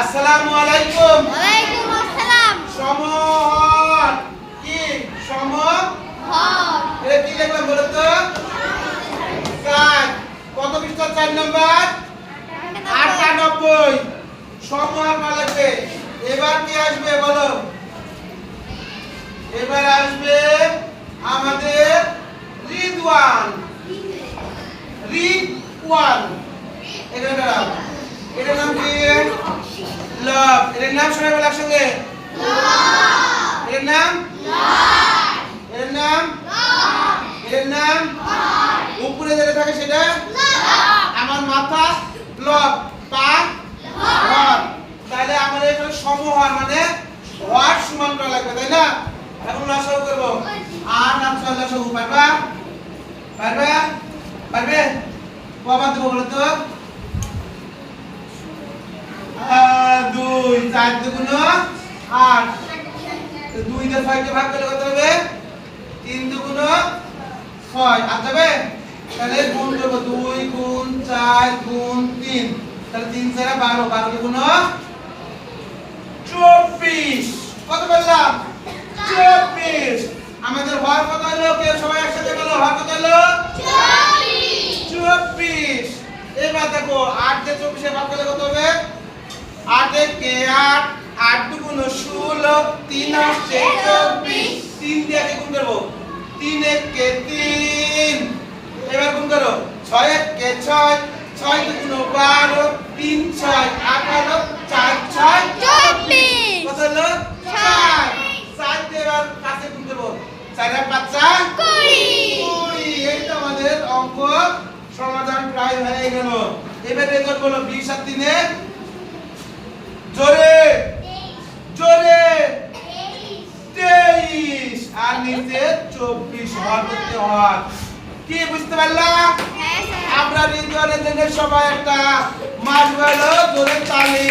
আসসালামু আলাইকুম। ওয়ালাইকুম আসসালাম। সমহর কি? সমহর এটা কি লিখলাম বলো তো? 4 কত পৃষ্ঠা? 4 নাম্বার 98 সমহর না লিখবে। এবার কি আসবে বলো? এবার আসবে আমাদের রিদওয়ান। রিদওয়ান এটার নাম কি? লাভ। এর নাম শোনা গেল একসঙ্গে। এর নাম এর নাম এর নাম উপরে যেটা থাকে সেটা আমার মাথা লব, পা হর। তাহলে আমাদের এখানে সমহর মানে হর সমান করা লাগবে, তাই না? এখন লসাগু করব। 8 আর 6 লসাগু পারবা? পারবে? পারবে? কবার দেবো বলো তো? 2 4 দুগুণ 8। 2 দিয়ে 6 কে ভাগ করলে কত হবে? 3 দুগুণ 6 আর যাবে। তাহলে গুণ করব 2 গুণ 4 গুণ 3। তাহলে 3 4 12 12 দুগুণ 24। কত বললাম? 24। আমাদের হর কত হলো? কে সবাই একসাথে বলো, হর কত হলো? 24। এবার দেখো 8 দিয়ে 24 এ ভাগ করলে কত হবে? 8 একে 8 8 দুগুণ 16 3 আসছে 24। 3 দিয়ে গুণ করব 3 একে 3। এবার গুণ করো 6 একে 6 6 দুগুণ 12 3 6 18 4 6 24। কত হলো? 4 4 দিয়ে এবার কাছে গুণ করব 4 আর 5 20। এই তো আমাদের অঙ্ক সমাধান প্রায় হয়ে গেল। এবার রেজাল্ট বলো। 20 আর 3 এ জোরে জোরে 23 আর নিচে 24 হর করতে হয়। কি বুঝতে পারলা? আমরা রিদওয়ানের জন্য সবাই একটা মারওয়ালো জোরে তালি।